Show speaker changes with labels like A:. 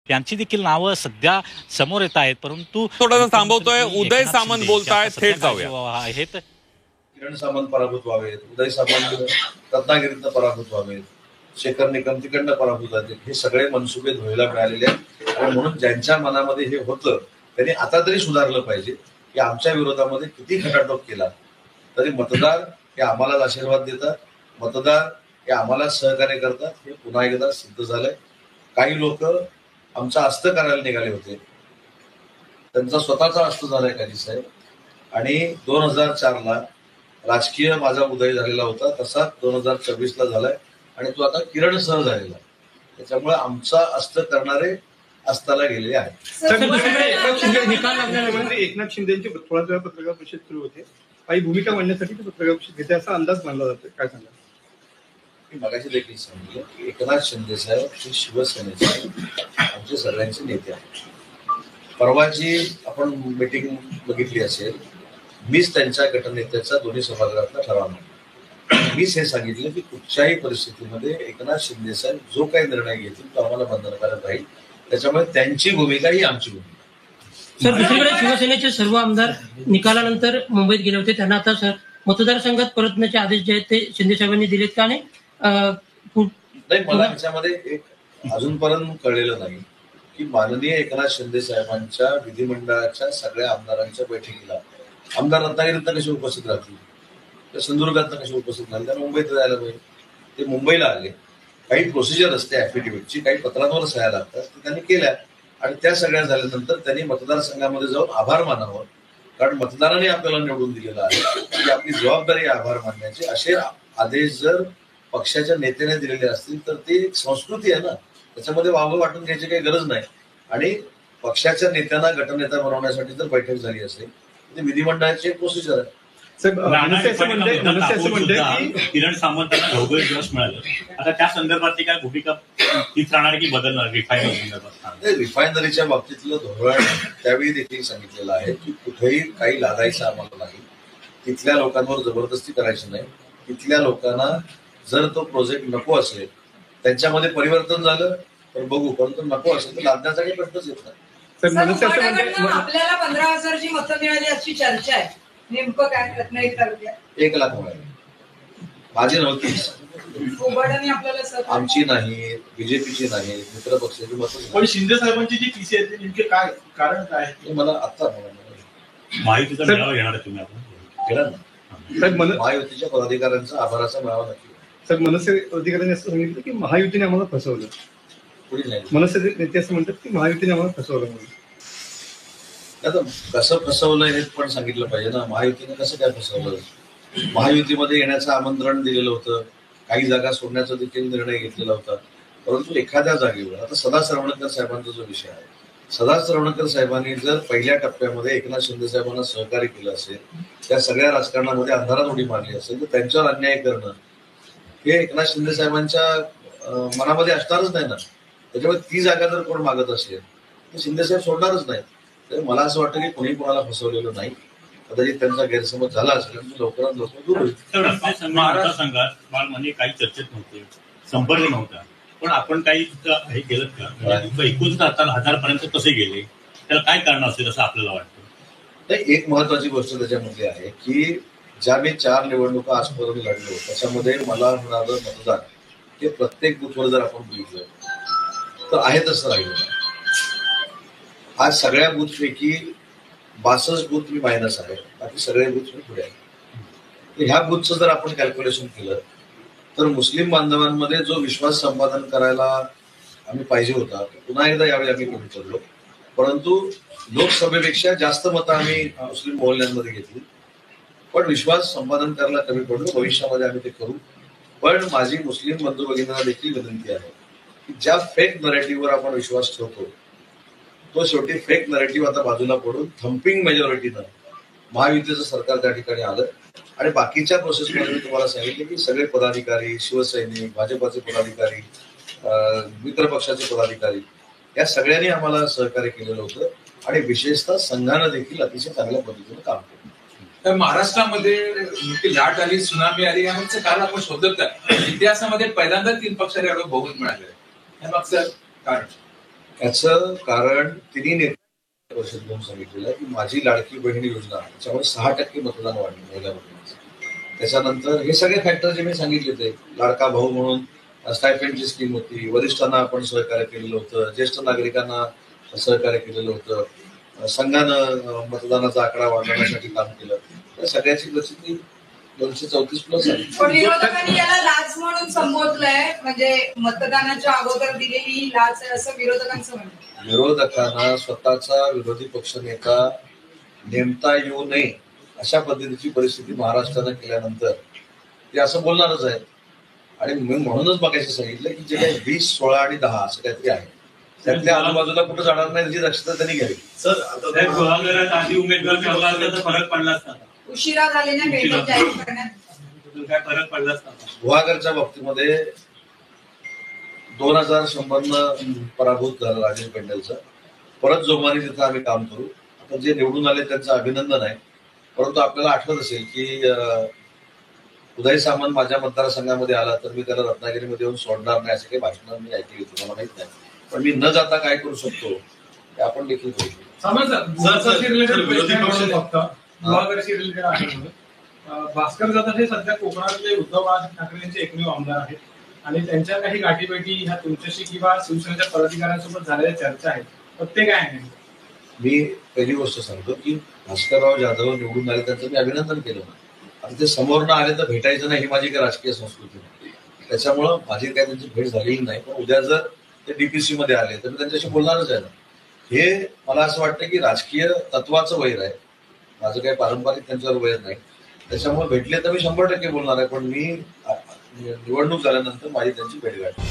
A: त्यांची देखील नावं सध्या समोर येत आहेत, परंतु
B: थोडंसं थांबवतोय. उदय सामंत बोलतायत, थेट जाऊया.
A: आहेत
C: किरण सामंत पराभूत व्हावेत, उदय सामंत रत्नागिरीतनं पराभूत व्हावेत, शेखर निकम तिकडनं पराभूत व्हावेत, हे सगळे मनसुबे धुळीला मिळालेले आहेत. आणि म्हणून ज्यांच्या मनामध्ये हे होतं त्यांनी आता तरी सुधारलं पाहिजे की आमच्या विरोधामध्ये किती खटाटोप केला तरी मतदार हे आम्हालाच आशीर्वाद देतात, मतदार हे आम्हाला सहकार्य करतात. हे पुन्हा एकदा सिद्ध झालंय. काही लोक आमचा अस्त करायला निघाले होते, त्यांचा स्वतःचा अस्त झालाय काजी साहेब. आणि 2004ला राजकीय माझा उदय झालेला होता, तसा 2024ला झालाय आणि तो आता किरण सह झालेला. त्याच्यामुळे आमचा अस्त करणारे अस्ताला गेलेले आहेत.
D: निकाल लागल्यानंतर एकनाथ शिंदेची थोड्याच वेळा पत्रकार परिषद सुरू होते, काही भूमिका मांडण्यासाठी ते पत्रकार परिषद घेते असा अंदाज मानला जातो. काय सांगा?
C: मी मगाशी देखील सांगितलं की एकनाथ शिंदे साहेब हे शिवसेनेचे आमचे सगळ्यांचे नेते आहेत. परवाची आपण मीटिंग बघितली असेल, मीच त्यांच्या गटनेत्याचा दोन्ही सभागृहातला ठराव मांडला. मीच हे सांगितलं की कुठच्याही परिस्थितीमध्ये एकनाथ शिंदे साहेब जो काही निर्णय घेतील तो आम्हाला बंधनकारक राहील. त्याच्यामुळे त्यांची भूमिका ही आमची भूमिका.
E: सर, दुसरीकडे शिवसेनेचे सर्व आमदार निकालानंतर मुंबईत गेले होते, त्यांना आता मतदारसंघात परतण्याचे आदेश जे आहेत ते शिंदे साहेबांनी दिलेत का?
C: नाही, मला याच्यामध्ये एक अजूनपर्यंत कळलेलं नाही की माननीय एकनाथ शिंदे साहेबांच्या विधिमंडळाच्या सगळ्या आमदारांच्या बैठकीला आमदार रत्नागिरीतनं कसे उपस्थित राहतील, तर सिंधुदुर्गातनं कसे उपस्थित राहतील, त्या मुंबईत जायला पाहिजे. ते मुंबईला आले, काही प्रोसिजर असते ऍफिडेव्हिटची, काही पत्रांवर सह्या लागतात, ते त्यांनी केल्या आणि त्या सगळ्या झाल्यानंतर त्यांनी मतदारसंघामध्ये जाऊन आभार मानावं, कारण मतदारांनी आपल्याला निवडून दिलेलं आहे की आपली जबाबदारी आभार मानण्याची. असे आदेश जर पक्षाच्या नेत्याने दिलेले असतील तर ती एक संस्कृती आहे ना, त्याच्यामध्ये वावं वाटून घ्यायची काही गरज नाही. आणि पक्षाच्या नेत्यांना गटनेता बनवण्यासाठी जर बैठक झाली असेल तर विधिमंडळाची एक प्रोसिजर आहे.
F: किरण सामंतांना घवघवीत यश मिळालं, आता त्या संदर्भातली काय भूमिका तीच राहणार की बदलणार रिफायनरी संदर्भात?
C: रिफायनरीच्या बाबतीतलं धोरण त्यावेळी देखील सांगितलेलं आहे की कुठेही काही लादायचं आम्हाला नाही, तिथल्या लोकांवर जबरदस्ती करायची नाही. तिथल्या लोकांना जर तो प्रोजेक्ट नको असेल, त्यांच्यामध्ये परिवर्तन झालं तर बघू, परंतु नको असेल तर लादण्याचा काही प्रश्नच येत नाही.
G: आपल्याला 15,000ची मतं मिळाली अशी चर्चा आहे, नेमकं काय रत्नागिरी तालुक्यात
C: 1 लाख मिळाली. माझी नव्हती,
G: आपल्याला
C: आमची नाही, बीजेपीची नाही, मित्र पक्षाची मतं.
D: पण शिंदे साहेबांची जी पीसी आहे नेमके काय कारण काय
C: हे मला आता
F: माहितीचा मेळावा घेणार आहे तुम्ही? आपण
C: केला ना, महायुतीच्या पदाधिकाऱ्यांचा आभाराचा मेळावा नक्की.
D: सर, मनसे अधिकाऱ्यांनी असं सांगितलं की महायुतीने आम्हाला फसवलं.
C: पुढे नाही,
D: मनसे नेते असं म्हणतात की महायुतीने आम्हाला फसवलं म्हणून.
C: आता कसं फसवलं हे पण सांगितलं पाहिजे ना. महायुतीने कसं काय फसवलं? महायुतीमध्ये येण्याचं आमंत्रण दिलेलं होतं, काही जागा सोडण्याचा देखील निर्णय घेतलेला होता, परंतु एखाद्या जागेवर आता सदा सरवणकर साहेबांचा जो विषय आहे, सदा सरवणकर साहेबांनी जर पहिल्या टप्प्यामध्ये एकनाथ शिंदे साहेबांना सहकार्य केलं असेल, त्या सगळ्या राजकारणामध्ये अंधारात उडी मारली असेल तर त्यांच्यावर अन्याय करणं हे एकनाथ शिंदे साहेबांच्या मनामध्ये असणारच नाही ना. त्याच्यामुळे ती जागा जर कोण मागत असेल तर शिंदे साहेब सोडणारच नाही. तर मला असं वाटतं की कोणी कोणाला फसवलेलं नाही. कदाचित त्यांचा गैरसमज झाला असेल तर लवकरात लवकर दूर होईल.
F: मतदारसंघात म्हणजे काही चर्चेत नव्हते, संपर्क नव्हता, पण आपण काही हे केलं का? 29,000 पर्यंत कसे गेले, त्याला काय कारण असेल असं आपल्याला वाटतं?
C: नाही, एक महत्वाची गोष्ट त्याच्यामध्ये आहे की ज्या मी 4 निवडणुका आजपर्यंत लढलो त्याच्यामध्ये मला मिळालं मतदान हे प्रत्येक बूथवर जर आपण बघितलं तर आहे तसं राहिलं. आज सगळ्या बूथपैकी 62 बूथ मी मायनस आहे, बाकी सगळे बूथ मी पुढे आहे. ह्या बूथचं जर आपण कॅल्क्युलेशन केलं तर मुस्लिम बांधवांमध्ये जो विश्वास संपादन करायला आम्ही पाहिजे होता पुन्हा एकदा यावेळी आम्ही कमी पडलो, परंतु लोकसभेपेक्षा जास्त मतं आम्ही मुस्लिम मोहल्ल्यांमध्ये घेतली, पण विश्वास संपादन करायला कमी पडलो. भविष्यामध्ये आम्ही ते करू. पण माझी मुस्लिम बंधू भगिनींना देखील विनंती आहे की ज्या फेक नरेटिव्हवर आपण विश्वास ठेवतो तो शेवटी फेक नरेटिव्ह आता बाजूला पडून थम्पिंग मेजॉरिटीनं महायुतीचं सरकार त्या ठिकाणी आलं आणि बाकीच्या प्रोसेसमध्ये मी तुम्हाला सांगितलं की सगळे पदाधिकारी, शिवसैनिक, भाजपाचे पदाधिकारी, मित्र पक्षाचे पदाधिकारी या सगळ्यांनी आम्हाला सहकार्य केलेलं होतं आणि विशेषतः संघानं देखील अतिशय चांगल्या पद्धतीने काम केलं.
H: तर महाराष्ट्रामध्ये लाट आली, सुनामी आली, यामागचं कारण आपण शोधत इतिहासामध्ये पहिल्यांदा 3 पक्षांना एवढं बहुमत मिळालं आहे. यामागचं कारण
C: याचं कारण तिन्ही नेते परिषद घेऊन सांगितलेलं आहे की माझी लाडकी बहीण योजना त्याच्यामुळे 6% मतदान वाढलं महिला भगिनीचं. त्याच्यानंतर हे सगळे फॅक्टर जे मी सांगितले ते लाडका भाऊ म्हणून स्टायपेंडची स्कीम होती, वरिष्ठांना आपण सहकार्य केलेलं होतं, ज्येष्ठ नागरिकांना सहकार्य केलेलं होतं, संघानं मतदानाचा आकडा वाढवण्यासाठी काम केलं. त्या सगळ्याची प्रचिती 234+ आहे.
G: पण विरोधकांनी याला लाच म्हणून संबोधलंय, म्हणजे मतदानाच्या अगोदर दिलेली ही लाच आहे असं विरोधकांचं म्हणणं.
C: विरोधकांना स्वतःचा विरोधी पक्षनेता नेमता येऊ नये अशा पद्धतीची परिस्थिती महाराष्ट्रानं केल्यानंतर ते असं बोलणारच आहे. आणि मी म्हणूनच बघायचं सांगितलं की जे काही 20, 16 आणि 10 असं काहीतरी आहे त्यातल्या आजूबाजूला कुठं जाणार नाही याची दक्षता त्यांनी घ्यावी.
F: सर आधी उमेदवार ठरला असता तर फरक पडला असता.
G: उशिरा झालेल्या भेटी जाहीर करण्यात
F: काय फरक पडला असता.
C: गुहागरच्या बाबतीमध्ये 2100 पराभूत झालं राजेश पेंडलचं. परत जोमाने तिथं आम्ही काम करू. आता जे निवडून आले त्यांचं अभिनंदन आहे, परंतु आपल्याला आठवत असेल की उदय सामंत माझ्या मतदारसंघामध्ये आला तर मी त्याला रत्नागिरीमध्ये येऊन सोडणार नाही असे काही भाषणं मी ऐकली होती, मला माहित नाही. पण मी न जाता काय करू शकतो ते आपण देखील करू शकतो.
I: भास्कर जाधव हे सध्या कोकणातले उद्धव ठाकरे यांचे एकमेव आमदार आहेत आणि त्यांच्या काही गाठीभेटी ह्या तुमच्याशी किंवा शिवसेनेच्या पदाधिकाऱ्यांसोबत झालेल्या चर्चा आहेत, तर ते काय आहे?
C: मी पहिली गोष्ट सांगतो की भास्करराव जाधव निवडून आले त्यांचं मी अभिनंदन केलं. आता ते समोर न आले तर भेटायचं नाही ही माझी काही राजकीय संस्कृती नाही. त्याच्यामुळं माझी काही त्यांची भेट झालेली नाही. पण उद्या जर ते डीपीसी मध्ये आले तर मी त्यांच्याशी बोलणारच आहे ना. हे मला असं वाटतं की राजकीय तत्वाचं वैर आहे, माझं काही पारंपरिक त्यांच्यावर वैर नाही. त्याच्यामुळे भेटले तर मी 100% बोलणार आहे. पण मी निवडणूक झाल्यानंतर माझी त्यांची भेट गाठली.